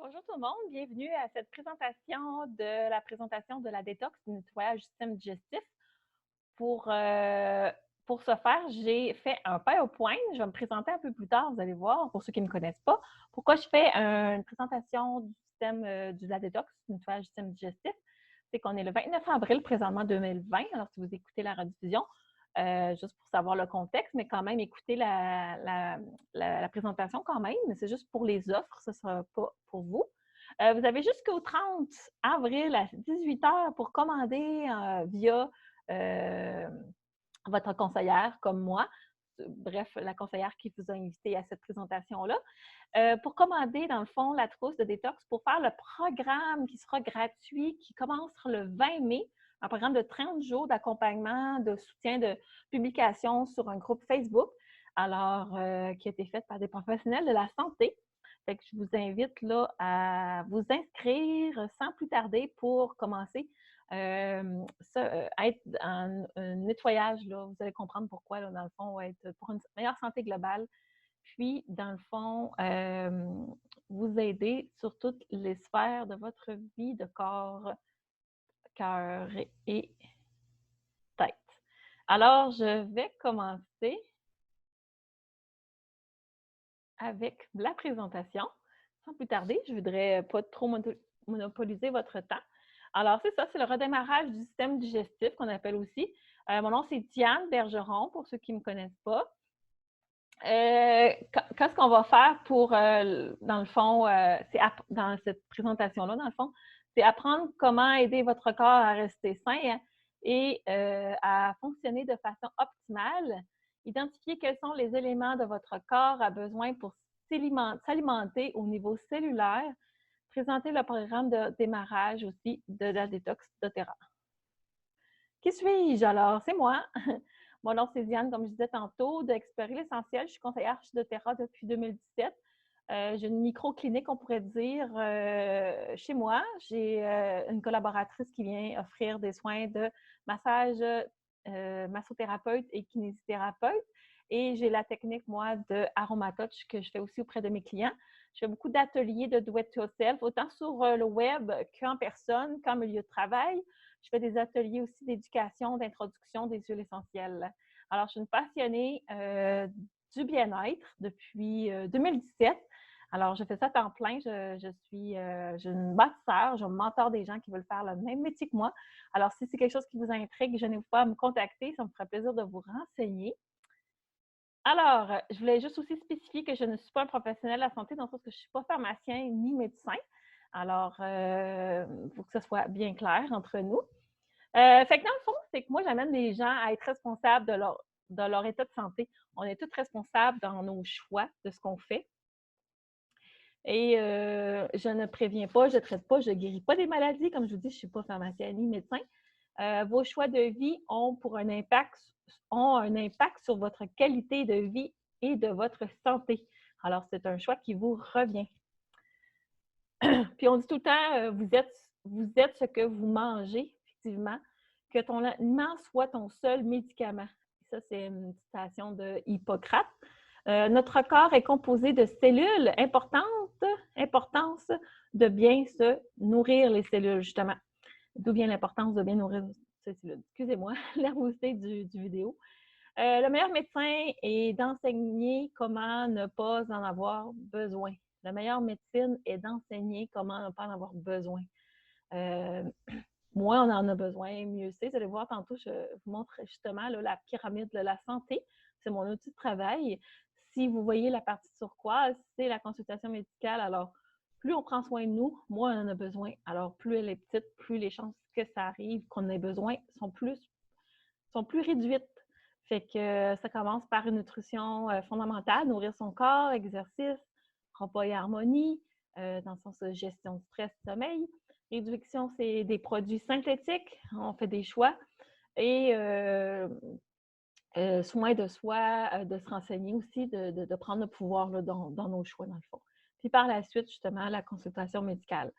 Bonjour tout le monde, bienvenue à cette présentation de la détox du nettoyage du système digestif. Pour, euh, pour ce faire, j'ai fait un PowerPoint. Je vais me présenter un peu plus tard, vous allez voir, pour ceux qui ne me connaissent pas. Pourquoi je fais une présentation du système de la détox du nettoyage du système digestif? C'est qu'on est le 29 avril présentement 2020. Alors, si vous écoutez la rediffusion, juste pour savoir le contexte, mais quand même écoutez la présentation quand même, mais c'est juste pour les offres, ce ne sera pas pour vous. Vous avez jusqu'au 30 avril à 18 h pour commander via euh, votre conseillère comme moi, bref, la conseillère qui vous a invité à cette présentation-là, pour commander, dans le fond, la trousse de détox pour faire le programme qui sera gratuit, qui commencera le 20 mai, un programme de 30 jours d'accompagnement, de soutien de publication sur un groupe Facebook, alors qui a été fait par des professionnels de la santé. Fait que je vous invite là à vous inscrire sans plus tarder pour commencer être un nettoyage, là, vous allez comprendre pourquoi, là, dans le fond, être pour une meilleure santé globale. Puis, dans le fond, vous aider sur toutes les sphères de votre vie, de corps, cœur et tête. Alors, je vais commencer avec la présentation. Sans plus tarder, je ne voudrais pas trop monopoliser votre temps. Alors, c'est ça, c'est le redémarrage du système digestif qu'on appelle aussi. Mon nom, c'est Diane Bergeron, pour ceux qui ne me connaissent pas. Qu'est-ce qu'on va faire pour, dans le fond, dans cette présentation-là, dans le fond, c'est apprendre comment aider votre corps à rester sain et à fonctionner de façon optimale. Identifier quels sont les éléments de votre corps à besoin pour s'alimenter au niveau cellulaire. Présenter le programme de démarrage aussi de la détox doTERRA. Qui suis-je alors? C'est moi. Mon nom, c'est Diane, comme je disais tantôt, d'Explorer l'essentiel. Je suis conseillère doTERRA depuis 2017. J'ai une micro-clinique, on pourrait dire, chez moi. J'ai une collaboratrice qui vient offrir des soins de massage, massothérapeute et kinésithérapeute. Et j'ai la technique, moi, de Aromatouch que je fais aussi auprès de mes clients. Je fais beaucoup d'ateliers de do-it-yourself, autant sur le web qu'en personne, qu'en milieu de travail. Je fais des ateliers aussi d'éducation, d'introduction des huiles essentielles. Alors, je suis une passionnée du bien-être depuis 2017. Alors, je fais ça à temps plein. J'ai une bâtisseur, je mentor des gens qui veulent faire le même métier que moi. Alors, si c'est quelque chose qui vous intrigue, je n'ai pas à me contacter. Ça me ferait plaisir de vous renseigner. Alors, je voulais juste aussi spécifier que je ne suis pas un professionnel de la santé dans le sens que je ne suis pas pharmacien ni médecin. Alors, il faut que ce soit bien clair entre nous. Fait que dans le fond, c'est que moi, j'amène les gens à être responsables de leur état de santé. On est tous responsables dans nos choix de ce qu'on fait. Et je ne préviens pas, je ne traite pas, je ne guéris pas des maladies. Comme je vous dis, je ne suis pas pharmacien ni médecin. Vos choix de vie ont un impact sur votre qualité de vie et de votre santé. Alors, c'est un choix qui vous revient. Puis on dit tout le temps, vous êtes ce que vous mangez, effectivement, que ton aliment soit ton seul médicament. Ça, c'est une citation de Hippocrate. Notre corps est composé de cellules importance de bien se nourrir les cellules, justement. D'où vient l'importance de bien nourrir ces cellules. Excusez-moi, l'hermosité du vidéo. Le meilleur médecin est d'enseigner comment ne pas en avoir besoin. La meilleure médecine est d'enseigner comment ne pas en avoir besoin. Euh, moins on en a besoin, mieux c'est. Vous allez voir tantôt, je vous montre justement là, la pyramide de la santé. C'est mon outil de travail. Si vous voyez la partie turquoise, c'est la consultation médicale. Alors, plus on prend soin de nous, moins on en a besoin. Alors, plus elle est petite, plus les chances que ça arrive, qu'on ait besoin, sont plus réduites. Fait que ça commence par une nutrition fondamentale, nourrir son corps, exercice, repas et harmonie, dans le sens de gestion du stress, sommeil. Réduction, c'est des produits synthétiques, on fait des choix. Et soin de soi, de se renseigner aussi, de prendre le pouvoir là, dans nos choix, dans le fond. Puis par la suite, justement, la consultation médicale.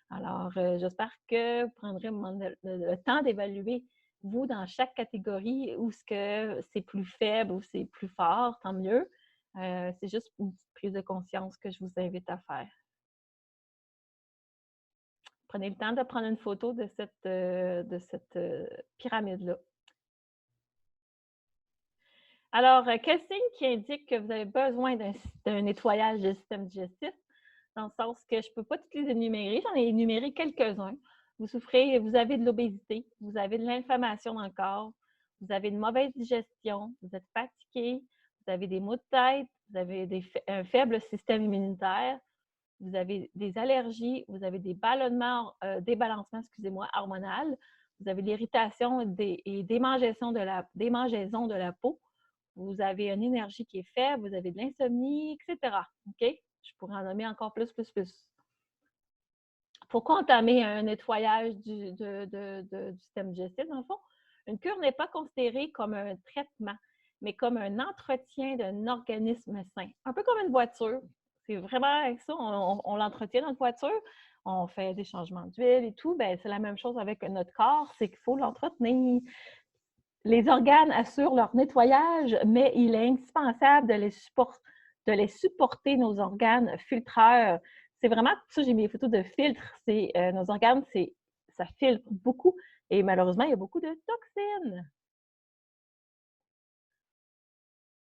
Alors, j'espère que vous prendrez le temps d'évaluer, vous, dans chaque catégorie, où ce que c'est plus faible ou c'est plus fort, tant mieux. C'est juste une petite prise de conscience que je vous invite à faire. Prenez le temps de prendre une photo de cette pyramide-là. Alors, quel signe qui indique que vous avez besoin d'un nettoyage du système digestif? Dans le sens que je ne peux pas toutes les énumérer, j'en ai énuméré quelques-uns. Vous avez de l'obésité, vous avez de l'inflammation dans le corps, vous avez une mauvaise digestion, vous êtes fatigué, vous avez des maux de tête, vous avez un faible système immunitaire, vous avez des allergies, vous avez des débalancements, excusez-moi, hormonal, vous avez l'irritation et démangeaison de la peau, vous avez une énergie qui est faible, vous avez de l'insomnie, etc. OK? Je pourrais en nommer encore plus. Pourquoi entamer un nettoyage du système digestif, dans le fond? Une cure n'est pas considérée comme un traitement, mais comme un entretien d'un organisme sain. Un peu comme une voiture. C'est vraiment avec ça, on l'entretient, notre voiture. On fait des changements d'huile et tout. C'est la même chose avec notre corps, c'est qu'il faut l'entretenir. Les organes assurent leur nettoyage, mais il est indispensable de les supporter, nos organes filtreurs. C'est vraiment, pour ça j'ai mis des photos de filtres. Nos organes, ça filtre beaucoup et malheureusement, il y a beaucoup de toxines.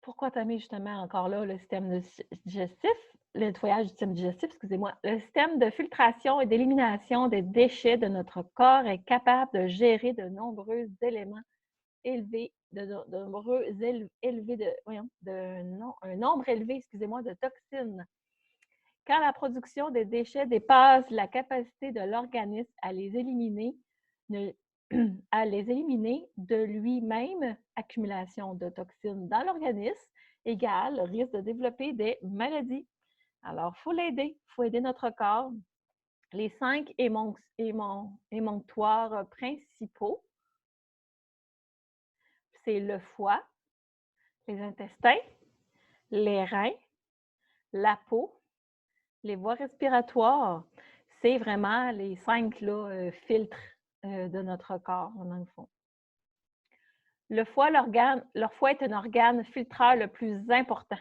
Pourquoi tamer justement encore là le système digestif, le nettoyage du système digestif, excusez-moi. Le système de filtration et d'élimination des déchets de notre corps est capable de gérer de nombreux éléments élevés, un nombre élevé, excusez-moi, de toxines. Quand la production des déchets dépasse la capacité de l'organisme à les éliminer de lui-même, accumulation de toxines dans l'organisme égale risque de développer des maladies. Alors, il faut l'aider, il faut aider notre corps. Les 5 émonctoires principaux, c'est le foie, les intestins, les reins, la peau, les voies respiratoires. C'est vraiment les 5 filtres de notre corps, dans le fond. Le foie est un organe filtreur le plus important.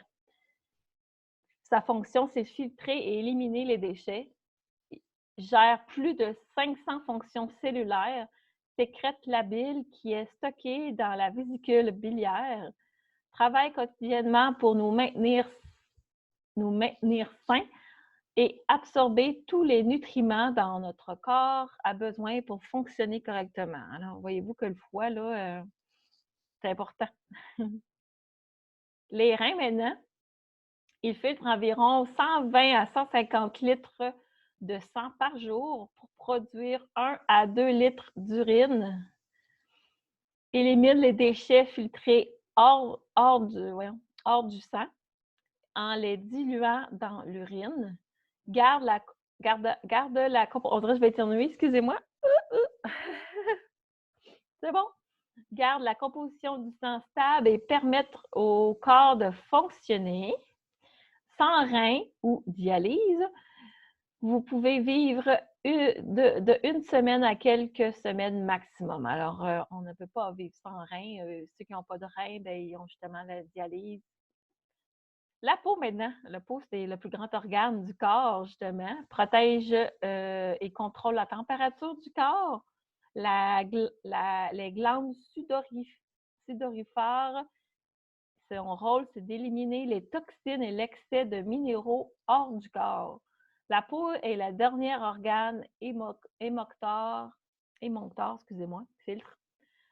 Sa fonction, c'est filtrer et éliminer les déchets. Il gère plus de 500 fonctions cellulaires, sécrète la bile qui est stockée dans la vésicule biliaire, travaille quotidiennement pour nous maintenir sains et absorber tous les nutriments dont notre corps a besoin pour fonctionner correctement. Alors, voyez-vous que le foie, là, c'est important. Les reins, maintenant, ils filtrent environ 120 à 150 litres de sang par jour pour produire 1 à 2 litres d'urine. Éliminent les déchets filtrés hors du sang en les diluant dans l'urine. Garde la on dirait que je vais éternuer, excusez-moi. C'est bon? Garde la composition du sang stable et permettre au corps de fonctionner. Sans rein ou dialyse, vous pouvez vivre de une semaine à quelques semaines maximum. Alors, on ne peut pas vivre sans rein. Ceux qui n'ont pas de rein, ils ont justement la dialyse. La peau, maintenant. La peau, c'est le plus grand organe du corps, justement. Protège et contrôle la température du corps. Les glandes sudorifères, son rôle, c'est d'éliminer les toxines et l'excès de minéraux hors du corps. La peau est la dernière organe émonctoire, filtre,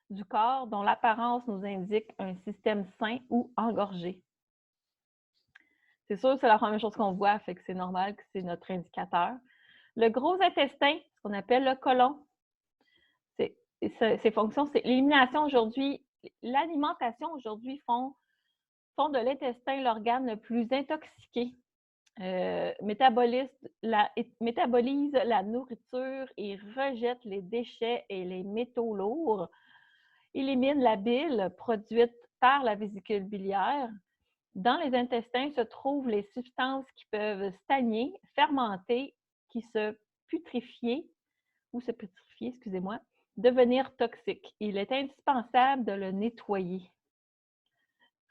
du corps dont l'apparence nous indique un système sain ou engorgé. C'est sûr, c'est la première chose qu'on voit, fait que c'est normal que c'est notre indicateur. Le gros intestin, ce qu'on appelle le côlon, ses fonctions, c'est l'élimination aujourd'hui. L'alimentation aujourd'hui font de l'intestin l'organe le plus intoxiqué. Métabolise la nourriture et rejette les déchets et les métaux lourds. Élimine la bile produite par la vésicule biliaire. Dans les intestins se trouvent les substances qui peuvent stagner, fermenter, qui se putrifier, devenir toxiques. Il est indispensable de le nettoyer.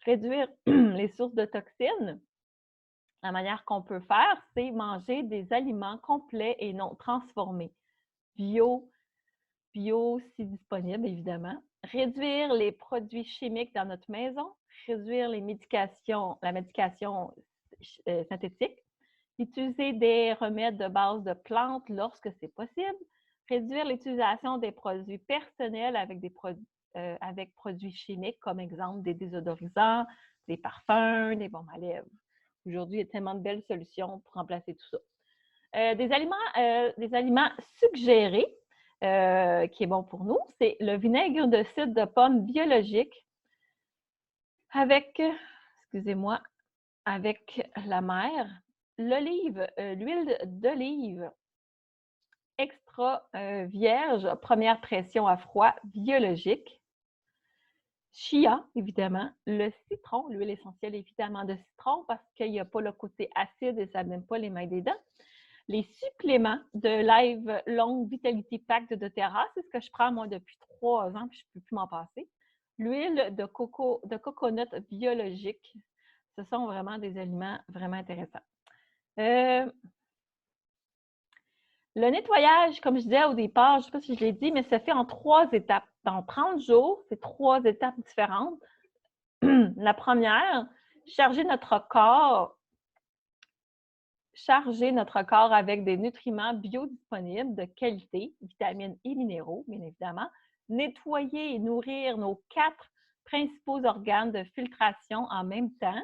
Réduire les sources de toxines, la manière qu'on peut faire, c'est manger des aliments complets et non transformés. bio si disponible, évidemment. Réduire les produits chimiques dans notre maison. Réduire la médication synthétique. Utiliser des remèdes de base de plantes lorsque c'est possible. Réduire l'utilisation des produits personnels avec produits chimiques, comme exemple des désodorisants, des parfums, des bombes à lèvres. Aujourd'hui, il y a tellement de belles solutions pour remplacer tout ça. Des aliments suggérés, qui est bon pour nous, c'est le vinaigre de cidre de pomme biologique avec, excusez-moi, avec la mer, l'huile d'olive extra vierge, première pression à froid, biologique. Chia, évidemment. Le citron, l'huile essentielle évidemment de citron parce qu'il n'y a pas le côté acide et ça n'aime pas les mains des dents. Les suppléments de Live Long Vitality Pack de doTERRA, c'est ce que je prends moi depuis 3 ans, puis je ne peux plus m'en passer. L'huile de coconut biologique. Ce sont vraiment des aliments vraiment intéressants. Le nettoyage, comme je disais au départ, je ne sais pas si je l'ai dit, mais ça fait en 3 étapes. Dans 30 jours, c'est 3 étapes différentes. La première, charger notre corps avec des nutriments biodisponibles de qualité, vitamines et minéraux, bien évidemment. Nettoyer et nourrir nos 4 principaux organes de filtration en même temps.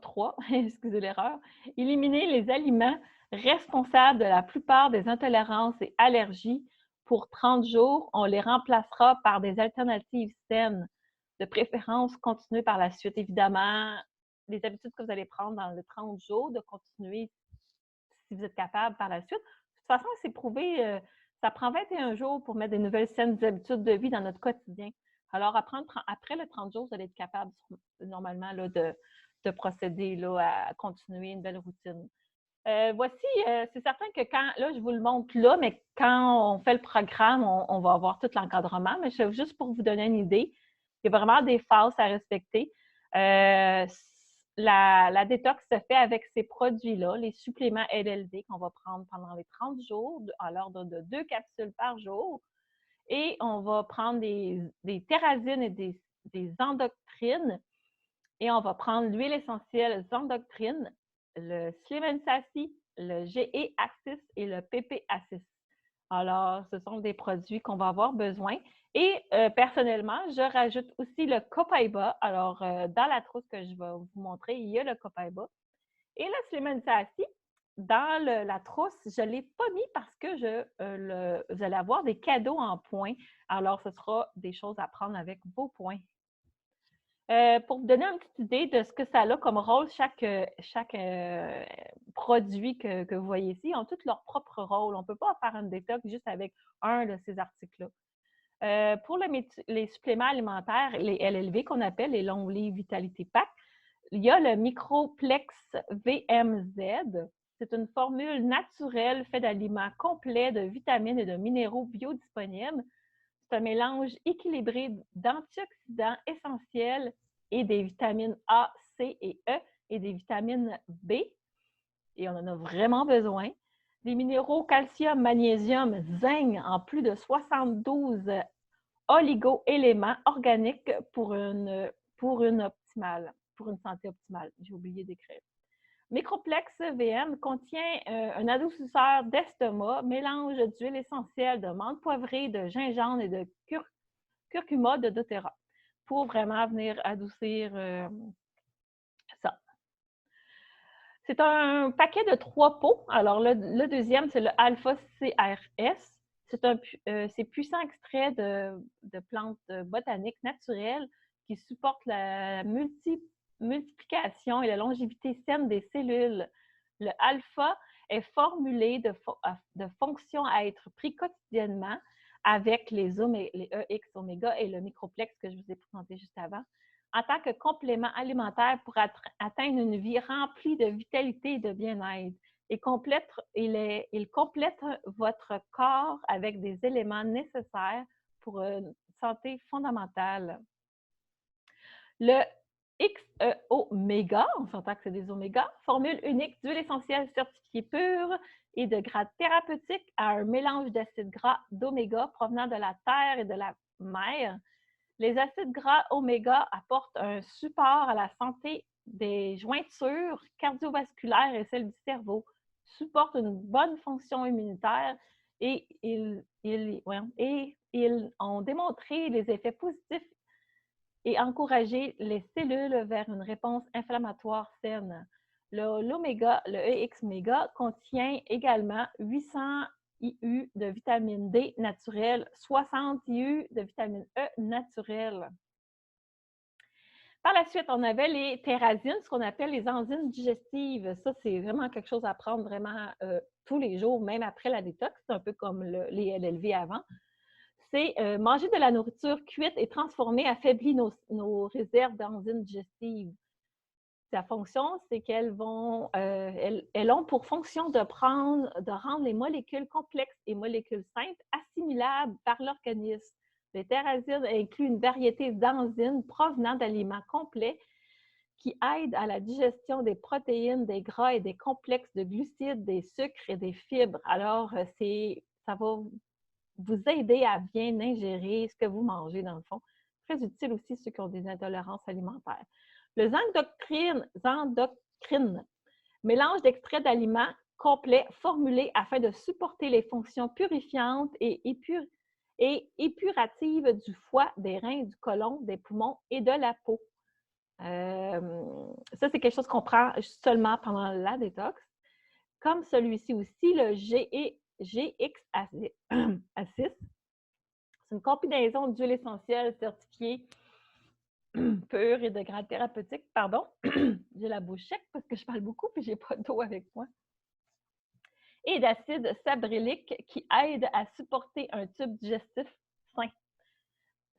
3, excusez l'erreur. Éliminer les aliments responsables de la plupart des intolérances et allergies. Pour 30 jours, on les remplacera par des alternatives saines, de préférence continuer par la suite. Évidemment, les habitudes que vous allez prendre dans les 30 jours, de continuer si vous êtes capable par la suite. De toute façon, c'est prouvé, ça prend 21 jours pour mettre des nouvelles saines habitudes de vie dans notre quotidien. Alors, après le 30 jours, vous allez être capable normalement là, de procéder là, à continuer une belle routine. Voici, c'est certain que là, je vous le montre là, mais quand on fait le programme, on va avoir tout l'encadrement, mais juste pour vous donner une idée, il y a vraiment des phases à respecter. La détox se fait avec ces produits-là, les suppléments LLV qu'on va prendre pendant les 30 jours, à l'ordre de 2 capsules par jour. Et on va prendre des terrazines et des endoctrines. Et on va prendre l'huile essentielle Zendoctrine, le Slim & Sassy, le GE Axis et le PP Axis. Alors, ce sont des produits qu'on va avoir besoin. Et personnellement, je rajoute aussi le Copaiba. Alors, dans la trousse que je vais vous montrer, il y a le Copaiba. Et le Slim & Sassy, dans la trousse, je ne l'ai pas mis parce que vous allez avoir des cadeaux en points. Alors, ce sera des choses à prendre avec vos points. Pour vous donner une petite idée de ce que ça a comme rôle, chaque produit que vous voyez ici, ils ont tous leur propre rôle. On ne peut pas faire une détox juste avec un de ces articles-là. Pour les suppléments alimentaires, les LLV qu'on appelle les Long Live Vitality Pack, il y a le Microplex VMZ. C'est une formule naturelle faite d'aliments complets, de vitamines et de minéraux biodisponibles. C'est un mélange équilibré d'antioxydants essentiels et des vitamines A, C et E et des vitamines B. Et on en a vraiment besoin. Des minéraux calcium, magnésium, zinc en plus de 72 oligo-éléments organiques pour une santé optimale. J'ai oublié d'écrire. Microplex VM contient un adoucisseur d'estomac, mélange d'huile essentielle, de menthe poivrée, de gingembre et de curcuma de doTERRA pour vraiment venir adoucir ça. C'est un paquet de 3 pots. Alors, le deuxième, c'est le Alpha CRS. C'est puissant extrait de plantes botaniques naturelles qui supportent la multiplication et la longévité saine des cellules. Le alpha est formulé de fonctions à être pris quotidiennement avec les EX oméga et le microplex que je vous ai présenté juste avant, en tant que complément alimentaire pour atteindre une vie remplie de vitalité et de bien-être. Il complète votre corps avec des éléments nécessaires pour une santé fondamentale. Le XE-Oméga, on s'entend que c'est des oméga, formule unique d'huile essentielle certifiée pure et de grade thérapeutique à un mélange d'acides gras d'oméga provenant de la terre et de la mer. Les acides gras oméga apportent un support à la santé des jointures cardiovasculaires et celle du cerveau, supportent une bonne fonction immunitaire et ils ont démontré les effets positifs et encourager les cellules vers une réponse inflammatoire saine. L'oméga, le EX-méga, contient également 800 IU de vitamine D naturelle, 60 IU de vitamine E naturelle. Par la suite, on avait les thérazines, ce qu'on appelle les enzymes digestives. Ça, c'est vraiment quelque chose à prendre vraiment tous les jours, même après la détox. C'est un peu comme les LLV avant. C'est manger de la nourriture cuite et transformée affaiblit nos réserves d'enzymes digestives. Sa fonction, c'est qu'elles elles ont pour fonction de rendre les molécules complexes et molécules simples assimilables par l'organisme. Les thérazines incluent une variété d'enzymes provenant d'aliments complets qui aident à la digestion des protéines, des gras et des complexes de glucides, des sucres et des fibres. Alors, ça va vous aider à bien ingérer ce que vous mangez dans le fond. Très utile aussi ceux qui ont des intolérances alimentaires. Le Zendocrine, mélange d'extraits d'aliments complets formulés afin de supporter les fonctions purifiantes et épuratives du foie, des reins, du côlon, des poumons et de la peau. Ça, c'est quelque chose qu'on prend seulement pendant la détox. Comme celui-ci aussi, le GX-A6. C'est une combinaison d'huile essentielle certifiée pure et de grade thérapeutique. Pardon, j'ai la bouche sec parce que je parle beaucoup et je n'ai pas d'eau avec moi. Et d'acide sabrylique qui aide à supporter un tube digestif sain.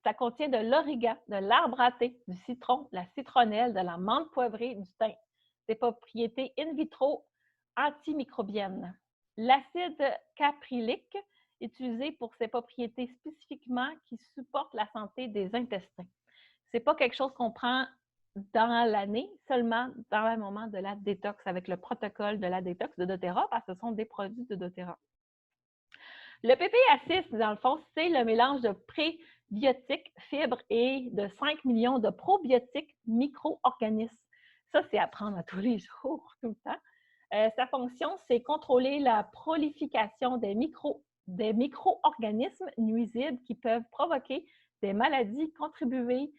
Ça contient de l'origan, de l'arbre à thé, du citron, de la citronnelle, de la menthe poivrée, du thym. Des propriétés in vitro antimicrobiennes. L'acide caprylique, utilisé pour ses propriétés spécifiquement qui supportent la santé des intestins. Ce n'est pas quelque chose qu'on prend dans l'année, seulement dans le moment de la détox, avec le protocole de la détox de doTERRA, parce que ce sont des produits de doTERRA. Le PPA6, dans le fond, c'est le mélange de prébiotiques, fibres et de 5 millions de probiotiques micro-organismes. Ça, c'est à prendre à tous les jours, tout le temps. Sa fonction, c'est contrôler la prolification des micro-organismes nuisibles qui peuvent provoquer des maladies, contribuer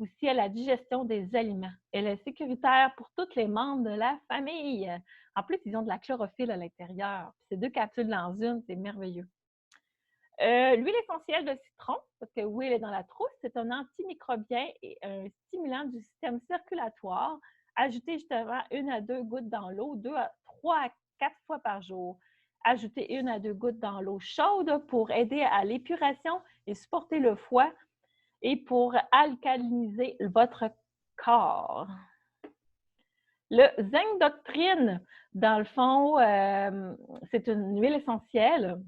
aussi à la digestion des aliments. Elle est sécuritaire pour tous les membres de la famille. En plus, ils ont de la chlorophylle à l'intérieur. Ces 2 capsules dans une, c'est merveilleux. L'huile essentielle de citron, parce que oui, elle est dans la trousse, c'est un antimicrobien et un stimulant du système circulatoire. Ajoutez justement 1 à 2 gouttes dans l'eau, 3 à 4 fois par jour. Ajoutez 1 à 2 gouttes dans l'eau chaude pour aider à l'épuration et supporter le foie et pour alcaliniser votre corps. Le Zendocrine, dans le fond, c'est une huile essentielle.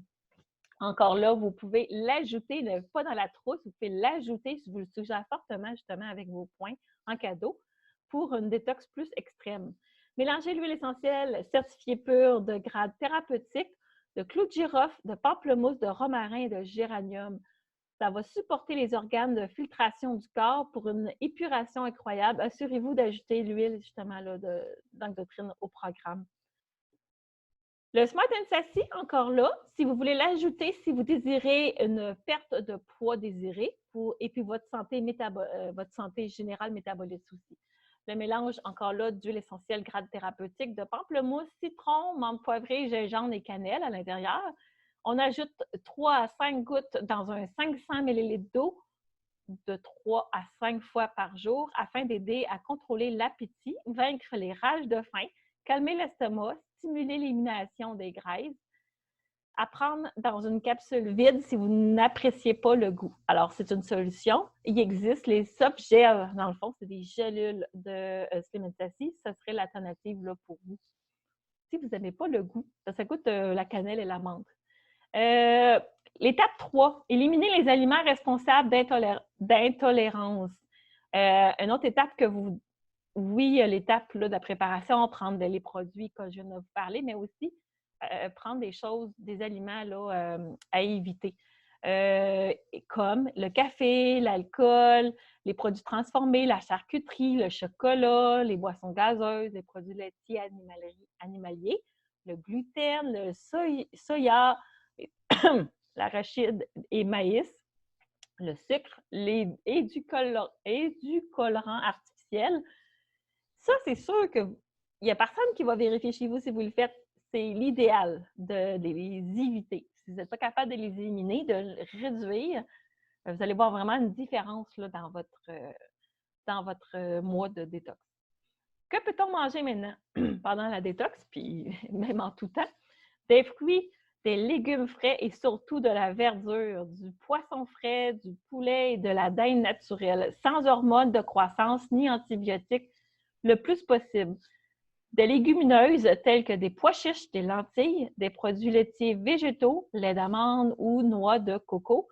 Encore là, vous pouvez l'ajouter, pas dans la trousse, vous pouvez l'ajouter, je vous le suggère fortement, justement, avec vos points en cadeau pour une détox plus extrême. Mélangez l'huile essentielle certifiée pure de grade thérapeutique, de clou de girofle, de pamplemousse, de romarin et de géranium. Ça va supporter les organes de filtration du corps pour une épuration incroyable. Assurez-vous d'ajouter l'huile, justement, d'Zendocrine au programme. Le Smart & Sassy, encore là, si vous voulez l'ajouter, si vous désirez une perte de poids désirée et puis votre santé générale métabolique aussi. Le mélange, encore là, d'huile essentielle grade thérapeutique, de pamplemousse, citron, menthe poivrée, gingembre et cannelle à l'intérieur. On ajoute 3 à 5 gouttes dans un 500 ml d'eau de 3 à 5 fois par jour afin d'aider à contrôler l'appétit, vaincre les rages de faim, calmer l'estomac, stimuler l'élimination des graisses. À prendre dans une capsule vide si vous n'appréciez pas le goût. Alors, c'est une solution. Il existe les soft gels. Dans le fond, c'est des gélules de Slim & Sassy. Ça serait l'alternative là, pour vous. Si vous n'aimez pas le goût, ça goûte la cannelle et la menthe. L'étape 3, éliminer les aliments responsables d'intolérance. Une autre étape que vous oui, il y a l'étape là, de la préparation, prendre les produits que je viens de vous parler, mais aussi prendre des choses, des aliments là, à éviter. Comme le café, l'alcool, les produits transformés, la charcuterie, le chocolat, les boissons gazeuses, les produits laitiers animaliers, le gluten, le soya, l'arachide et maïs, le sucre, les édulcorants artificiels. Ça, c'est sûr qu'il n'y a personne qui va vérifier chez vous si vous le faites. C'est l'idéal de les éviter. Si vous n'êtes pas capable de les éliminer, de le réduire, vous allez voir vraiment une différence là, dans votre mois de détox. Que peut-on manger maintenant pendant la détox, puis même en tout temps? Des fruits, des légumes frais et surtout de la verdure, du poisson frais, du poulet et de la dinde naturelle, sans hormones de croissance ni antibiotiques, le plus possible. Des légumineuses telles que des pois chiches, des lentilles, des produits laitiers végétaux, lait d'amande ou noix de coco,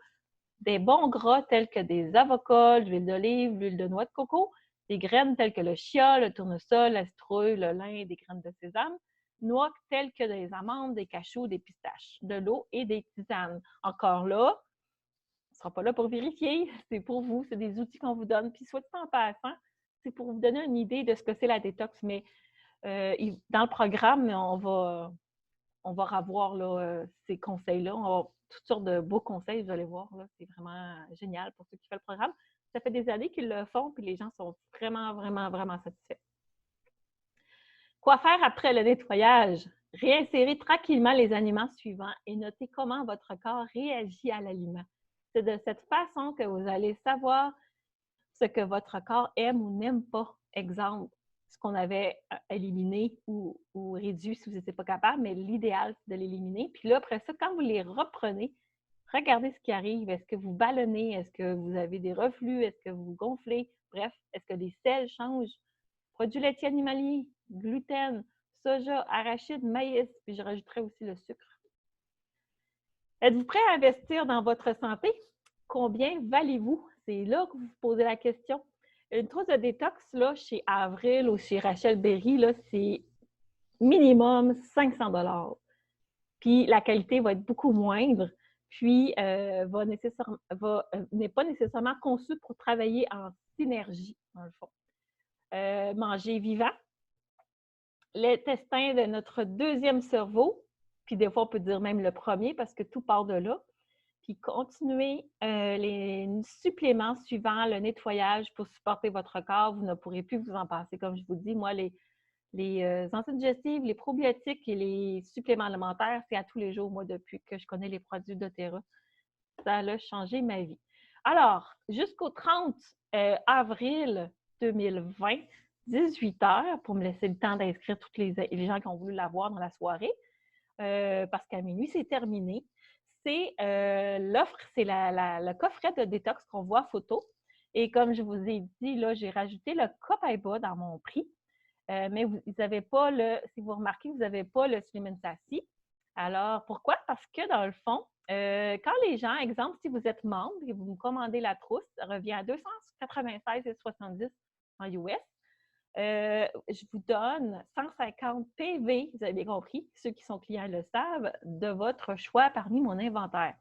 des bons gras tels que des avocats, l'huile d'olive, l'huile de noix de coco, des graines telles que le chia, le tournesol, la citrouille, le lin, des graines de sésame, noix telles que des amandes, des cachous, des pistaches, de l'eau et des tisanes. Encore là, on ne sera pas là pour vérifier, c'est pour vous, c'est des outils qu'on vous donne. Puis soit dit en passant, c'est pour vous donner une idée de ce que c'est la détox, mais dans le programme, on va revoir là, ces conseils-là. On va avoir toutes sortes de beaux conseils, vous allez voir. C'est vraiment génial pour ceux qui font le programme. Ça fait des années qu'ils le font, puis les gens sont vraiment, vraiment, vraiment satisfaits. Quoi faire après le nettoyage? Réinsérer tranquillement les aliments suivants et noter comment votre corps réagit à l'aliment. C'est de cette façon que vous allez savoir ce que votre corps aime ou n'aime pas. Exemple, ce qu'on avait éliminé ou réduit si vous n'étiez pas capable, mais l'idéal, c'est de l'éliminer. Puis là, après ça, quand vous les reprenez, regardez ce qui arrive. Est-ce que vous ballonnez? Est-ce que vous avez des reflux? Est-ce que vous gonflez? Bref, est-ce que les sels changent? Produits laitiers animaliers, gluten, soja, arachide, maïs, puis je rajouterai aussi le sucre. Êtes-vous prêt à investir dans votre santé? Combien valez-vous? C'est là que vous vous posez la question. Une trousse de détox, là, chez Avril ou chez Rachel Berry, là, c'est minimum 500 $. Puis la qualité va être beaucoup moindre, puis n'est pas nécessairement conçue pour travailler en synergie, dans le fond. Manger vivant, l'intestin de notre deuxième cerveau, puis des fois on peut dire même le premier parce que tout part de là. Puis continuez les suppléments suivant le nettoyage pour supporter votre corps. Vous ne pourrez plus vous en passer. Comme je vous dis, moi, les enzymes digestives, les probiotiques et les suppléments alimentaires, c'est à tous les jours, moi, depuis que je connais les produits doTERRA. Ça a changé ma vie. Alors, jusqu'au 30 avril 2020, 18 heures, pour me laisser le temps d'inscrire tous les gens qui ont voulu l'avoir dans la soirée, parce qu'à minuit, c'est terminé. C'est l'offre, c'est le coffret de détox qu'on voit photo. Et comme je vous ai dit, là, j'ai rajouté le Copaiba dans mon prix. Mais vous n'avez pas si vous remarquez, vous n'avez pas le Slim & Sassy. Alors, pourquoi? Parce que dans le fond, quand les gens, exemple, si vous êtes membre et vous me commandez la trousse, ça revient à 296,70 en US. Je vous donne 150 PV, vous avez bien compris, ceux qui sont clients le savent, de votre choix parmi mon inventaire.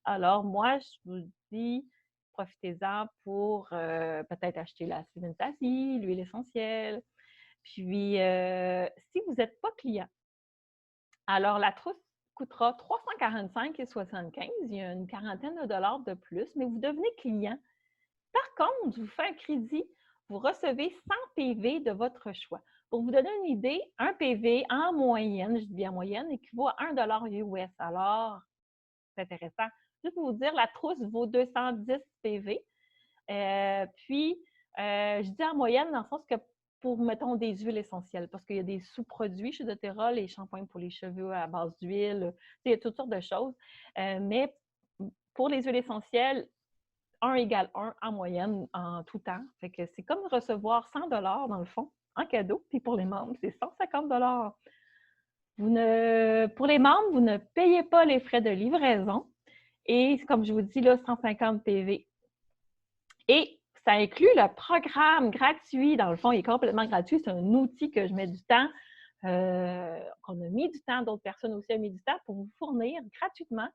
Alors, moi, je vous dis, profitez-en pour peut-être acheter la Slim & Sassy, l'huile essentielle. Puis, si vous n'êtes pas client, alors la trousse coûtera 345,75. Il y a une quarantaine de dollars de plus, mais vous devenez client. Par contre, je vous fais un crédit, vous recevez 100 PV de votre choix. Pour vous donner une idée, un PV en moyenne, je dis bien moyenne, équivaut à 1 $ US. Alors, c'est intéressant. Juste pour vous dire, la trousse vaut 210 PV. Puis, je dis en moyenne dans le sens que pour, mettons, des huiles essentielles, parce qu'il y a des sous-produits chez doTERRA, les shampoings pour les cheveux à base d'huile, il y a toutes sortes de choses. Mais pour les huiles essentielles, 1 égale 1 en moyenne en tout temps. Fait que c'est comme recevoir 100 $ dans le fond en cadeau. Puis pour les membres, c'est 150 $. Pour les membres, vous ne payez pas les frais de livraison. Et comme je vous dis, là, 150 PV. Et ça inclut le programme gratuit. Dans le fond, il est complètement gratuit. C'est un outil que je mets du temps, qu'on a mis du temps, d'autres personnes aussi ont mis du temps pour vous fournir gratuitement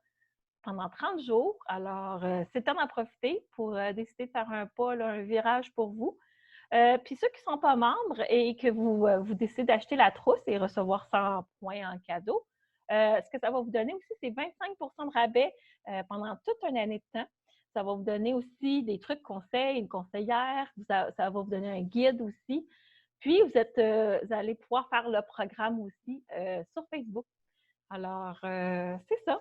pendant 30 jours. Alors, c'est le temps d'en profiter pour décider de faire un pas, là, un virage pour vous. Puis ceux qui ne sont pas membres et que vous décidez d'acheter la trousse et recevoir 100 points en cadeau, ce que ça va vous donner aussi, c'est 25 de rabais pendant toute une année de temps. Ça va vous donner aussi des trucs conseils, une conseillère, ça va vous donner un guide aussi. Puis, vous allez pouvoir faire le programme aussi sur Facebook. Alors, c'est ça.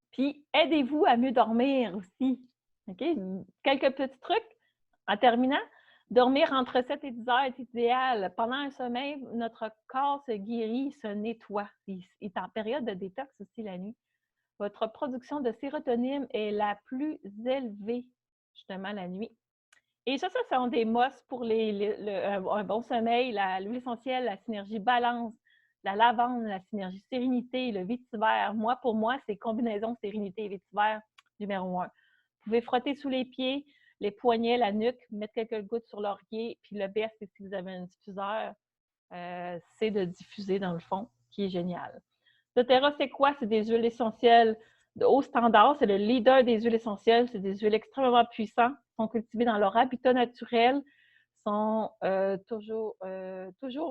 Puis, aidez-vous à mieux dormir aussi. OK? Quelques petits trucs. En terminant, dormir entre 7 et 10 heures est idéal. Pendant un sommeil, notre corps se guérit, se nettoie. Il est en période de détox aussi la nuit. Votre production de sérotonine est la plus élevée, justement, la nuit. Et ça sont des must pour un bon sommeil, l'huile essentielle, la synergie balance, la lavande, la synergie sérénité, le vétiver. Pour moi, c'est combinaison sérénité et vétiver numéro 1. Vous pouvez frotter sous les pieds, les poignets, la nuque, mettre quelques gouttes sur l'oreiller, puis le best, si vous avez un diffuseur, c'est de diffuser dans le fond, qui est génial. doTERRA, c'est quoi? C'est des huiles essentielles de haut standard. C'est le leader des huiles essentielles. C'est des huiles extrêmement puissantes. Sont cultivées dans leur habitat naturel. Sont toujours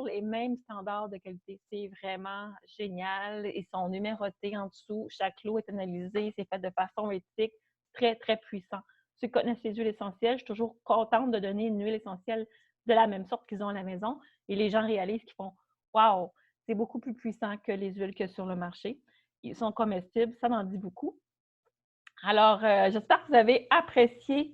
les mêmes standards de qualité. C'est vraiment génial. Ils sont numérotés en dessous. Chaque lot est analysé. C'est fait de façon éthique. Très, très puissant. Ceux qui connaissent les huiles essentielles, je suis toujours contente de donner une huile essentielle de la même sorte qu'ils ont à la maison. Et les gens réalisent qu'ils font « Wow! » C'est beaucoup plus puissant que les huiles que sur le marché. Ils sont comestibles, ça en dit beaucoup. Alors, j'espère que vous avez apprécié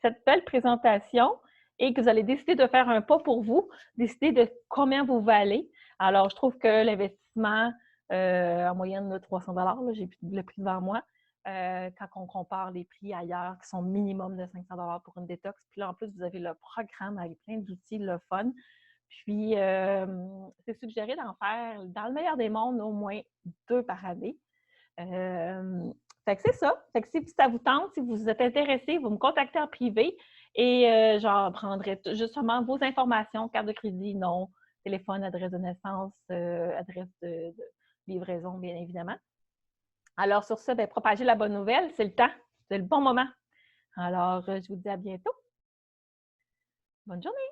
cette belle présentation et que vous allez décider de faire un pas pour vous, décider de combien vous valez. Alors, je trouve que l'investissement, en moyenne de 300 $, j'ai le prix devant moi, quand on compare les prix ailleurs qui sont minimum de 500 $ pour une détox. Puis là, en plus, vous avez le programme avec plein d'outils, le fun. Puis, c'est suggéré d'en faire, dans le meilleur des mondes, au moins 2 par année. Fait que c'est ça. Fait que si ça vous tente, si vous êtes intéressé, vous me contactez en privé et j'en prendrai justement vos informations, carte de crédit, nom, téléphone, adresse de naissance, adresse de livraison, bien évidemment. Alors, sur ça, propagez la bonne nouvelle. C'est le temps. C'est le bon moment. Alors, je vous dis à bientôt. Bonne journée!